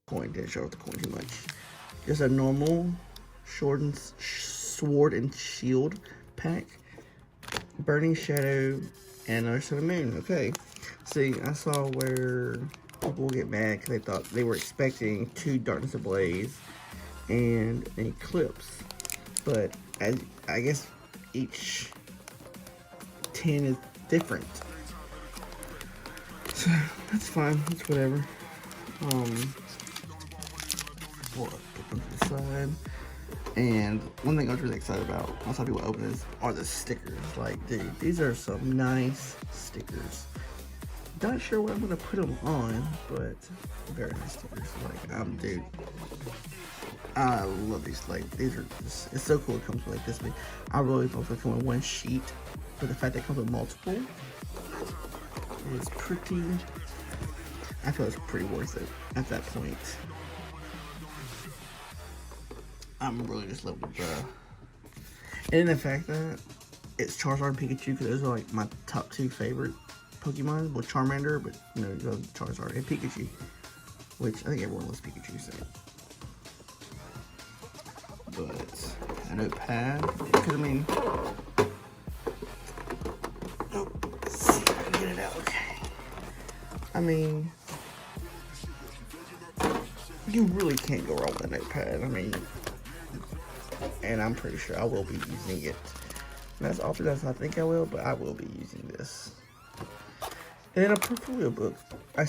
coin. Didn't show off the coin too much. Just a normal sword and shield pack. Burning Shadow and another Sun and Moon. Okay. See, I saw where people get mad because they thought they were expecting 2 Darkness Ablaze and an Eclipse. But I guess each 10 is different. So that's fine. That's whatever. We'll put them to the side. And one thing I was really excited about, I saw people open this, are the stickers. Like, dude, these are some nice stickers. Not sure what I'm gonna put them on, but very nice stickers. Like, dude, I love these. Like, these are just, it's so cool. It comes with like this big. I really hope it comes with one sheet, but the fact that it comes with multiple is pretty. I feel it's pretty worth it at that point. I'm really just loving the, and the fact that it's Charizard and Pikachu, because those are like my top 2 favorite Pokemon. Well, Charmander, but you know, you go Charizard and Pikachu, which I think everyone loves Pikachu. So, but a notepad, because I mean, let's see if I can get it out. Okay, I mean, you really can't go wrong with a notepad. I mean. And I'm pretty sure I will be using it. Not as often as I think I will, but I will be using this. And then a portfolio book. I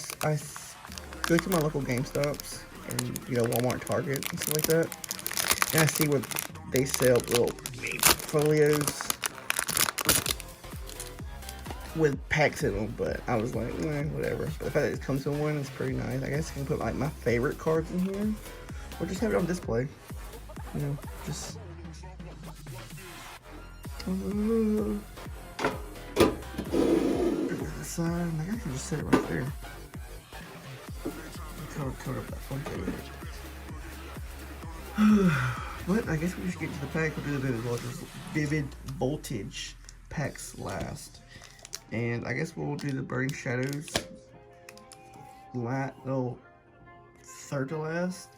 go to my local GameStops and, you know, Walmart, Target, and stuff like that. And I see where they sell little portfolios with packs in them. But I was like, whatever. But the fact that it comes in one is pretty nice. I guess I can put like my favorite cards in here, or just have it on display. You know, just the side. Like, I can just set it right there. Cover up that front page. But I guess we just get to the pack. We'll do the vivid voltage packs last, and I guess we'll do the Burning Shadows third to last.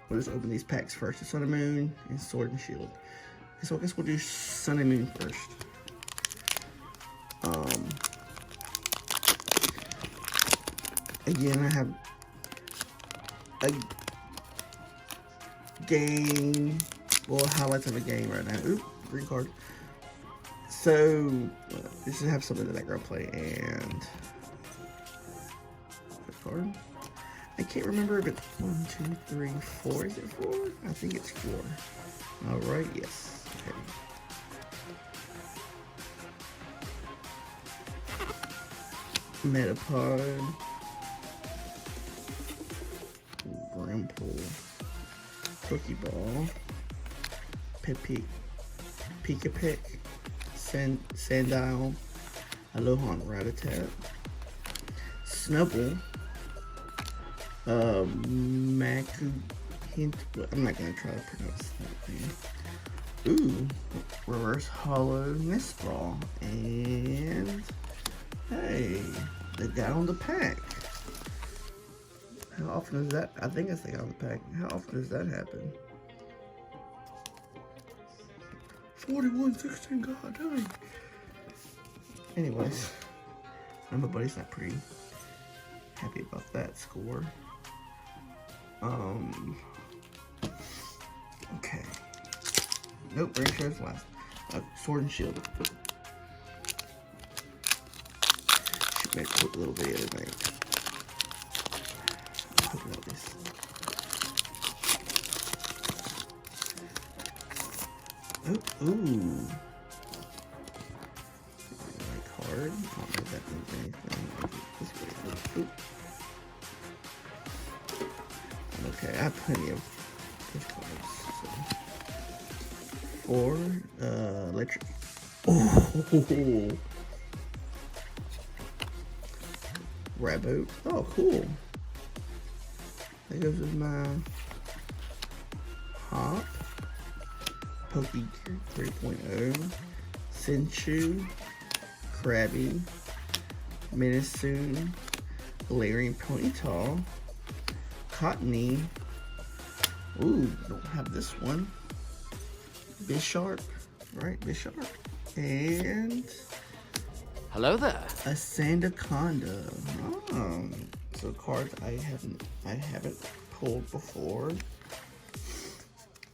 We'll just open these packs first. The Sun and Moon and Sword and Shield. Okay, so I guess we'll do Sun and Moon first. Again, I have a game, well, highlights of a game right now. Oop, green card. So, this should have something in the background play, and card. I can't remember if it's 1, 2, 3, 4. Is it 4? I think it's 4. Alright, yes. Okay. Metapod. Grimpool. Pokeball. Pikapick. Sandile. Aloha and Rattata. Snubble. Maku Hint. I'm not gonna try to pronounce that name. Ooh, Reverse Hollow Mistball. And hey, the guy on the pack. How often does that? I think it's the guy on the pack. How often does that happen? 41-16. God dang. Anyways, my buddy's not pretty happy about that score. Okay. Nope, Burning Shadow's last. Sword and Shield. Should make a quick little video tonight. Hoping about this. Oh, ooh. My card. I don't know if that means anything. This way. Okay, I have plenty of gift cards. So. 4 electric. Oh, Raboot. Oh, cool. That goes with my Hop. Pokegear 3.0. Sinchu. Krabby. Minisoon. Galarian Ponyta. Cottony. Ooh, don't have this one. Bisharp, right? Bisharp. And hello there. a Sandaconda. Oh, so cards I haven't pulled before.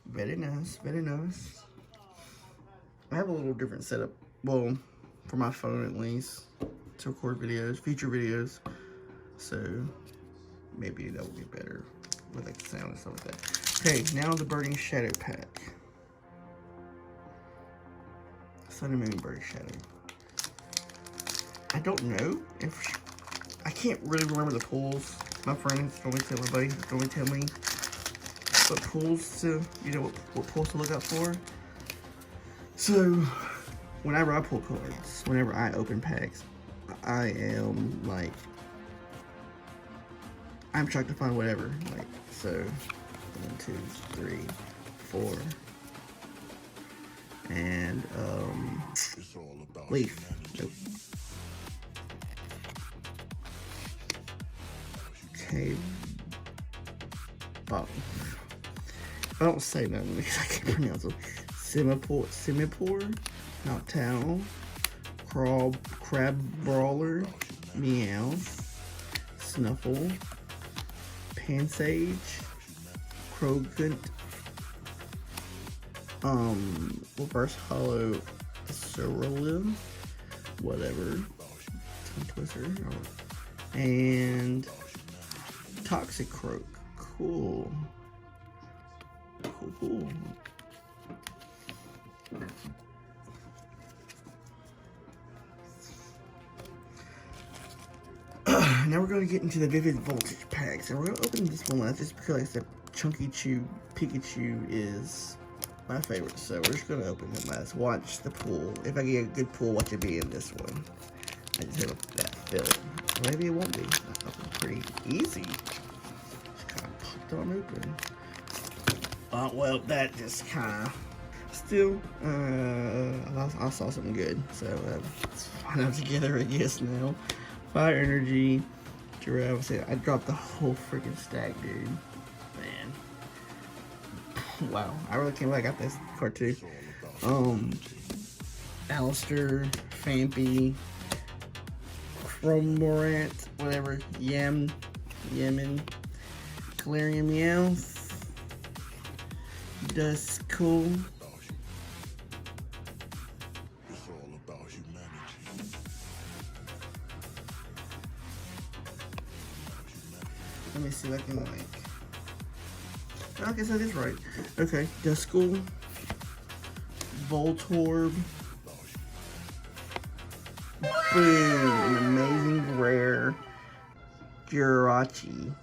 Very nice, very nice. I have a little different setup, well, for my phone at least, to record videos, future videos. So maybe that will be better with like the sound and stuff like that. Okay, now the Burning Shadow pack. Sun and Moon Burning Shadow. I don't know if I can't really remember the pulls. My friends told me to, my buddy told me to tell me what pulls to, you know, what pulls to look out for. So whenever I pull cards, whenever I open packs, I am like, I'm trying to find whatever. Like, so 1, 2, 3, 4. And leaf. Nope. Okay. Bottom. I don't say nothing because I can't pronounce them. Simipour, Noctowl, Crab Brawler, Meow, Snuffle, Pansage, Krogant, Reverse Hollow Cerulean, whatever, Tongue Twister, and Toxic Croak. Cool. Cool. Now we're going to get into the Vivid Voltage packs, and we're going to open this one last just because, like I said, Chunky Chew Pikachu is my favorite, so we're just going to open it last. Watch the pool. If I get a good pool, watch it be in this one. I just have that feeling. Maybe it won't be. Pretty easy. Just kind of popped on open. Well, that just kind of still, I saw something good, so let's find out together, I guess, now. Fire Energy, Giraffe. I dropped the whole freaking stack, dude. Man. Wow, I really can't believe I got this card too. Alistair, Fampy, Chromorant, whatever, Yemen, Galarian Meowth, Duskull, let me see if I can like, I guess that is right. Okay, Duskull, Voltorb, boom, an amazing rare Jirachi.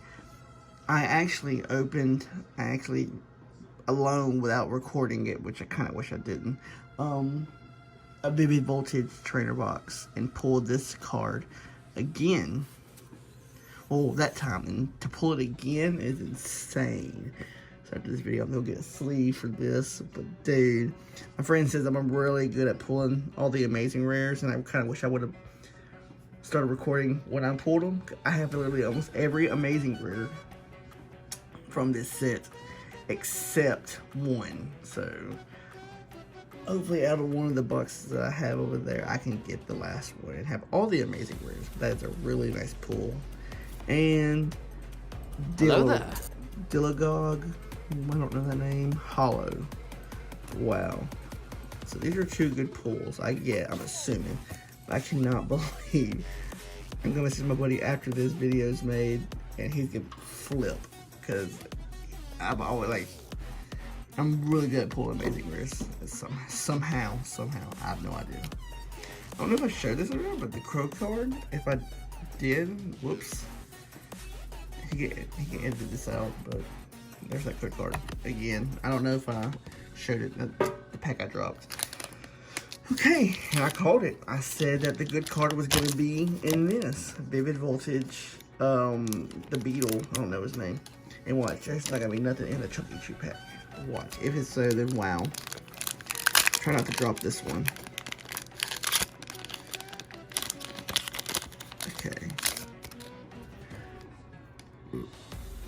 I actually alone without recording it, which I kind of wish I didn't, a Vivid Voltage trainer box and pulled this card again. Well, that time, and to pull it again is insane. So after this video, I'm gonna get a sleeve for this. But dude, my friend says I'm really good at pulling all the amazing rares, and I kind of wish I would have started recording when I pulled them. I have literally almost every amazing rare from this set except one. So hopefully out of one of the boxes that I have over there, I can get the last one and have all the amazing rares. That is a really nice pull. And Dilagog, I don't know that name, Hollow. Wow. So these are two good pulls. I'm assuming. I cannot believe I'm gonna message my buddy after this video is made and he's gonna flip, because I'm always like, I'm really good at pulling amazing rares. Somehow, I have no idea. I don't know if I showed this around, but the Crow card, if I did, whoops. He can edit this out, but there's that Crow card. Again, I don't know if I showed it, the pack I dropped. Okay, and I called it. I said that the good card was going to be in this. Vivid Voltage, the Beetle, I don't know his name. And watch, there's not going to be nothing in the Chunky Chew pack. Watch. If it's so, then wow. Try not to drop this one. Okay.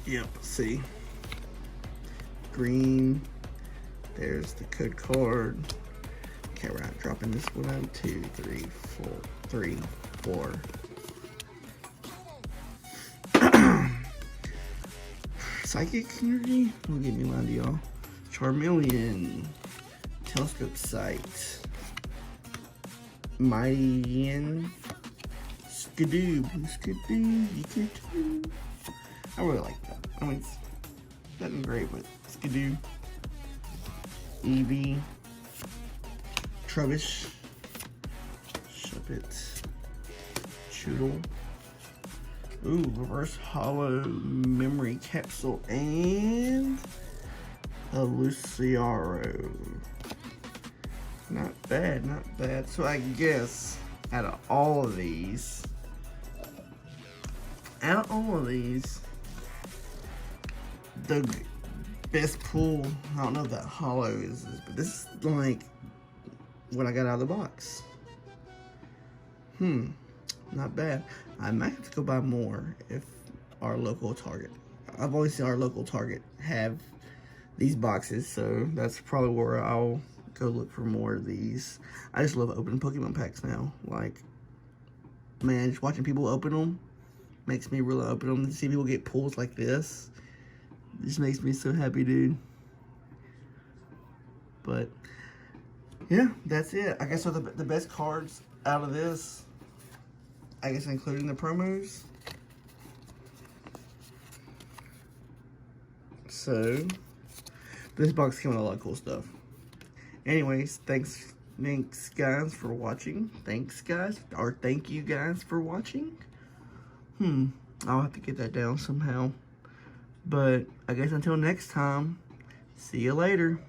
Yep, see. Green. There's the code card. Okay, we're not dropping this one out. 2, 3, 4, 3, 4. Psychic energy? Don't get me lying to y'all. Charmeleon. Telescope sight. Mighty Skidoo. I really like that. I mean, it's nothing great, but Skidoo. Eevee. Trubbish. Shuppet. Choodle. Ooh, reverse hollow memory capsule and a Luciaro. Not bad, not bad. So I guess out of all of these, the best pull, I don't know if that hollow is, but this is like what I got out of the box. Not bad. I might have to go buy more if our local Target. I've always seen our local Target have these boxes, so that's probably where I'll go look for more of these. I just love opening Pokemon packs now. Like, man, just watching people open them makes me really open them. To see people get pulls like this just makes me so happy, dude. But yeah, that's it. I guess so the best cards out of this, I guess including the promos. So this box came with a lot of cool stuff. Anyways, thanks guys for watching. Thank you guys for watching. I'll have to get that down somehow. But I guess until next time, see you later.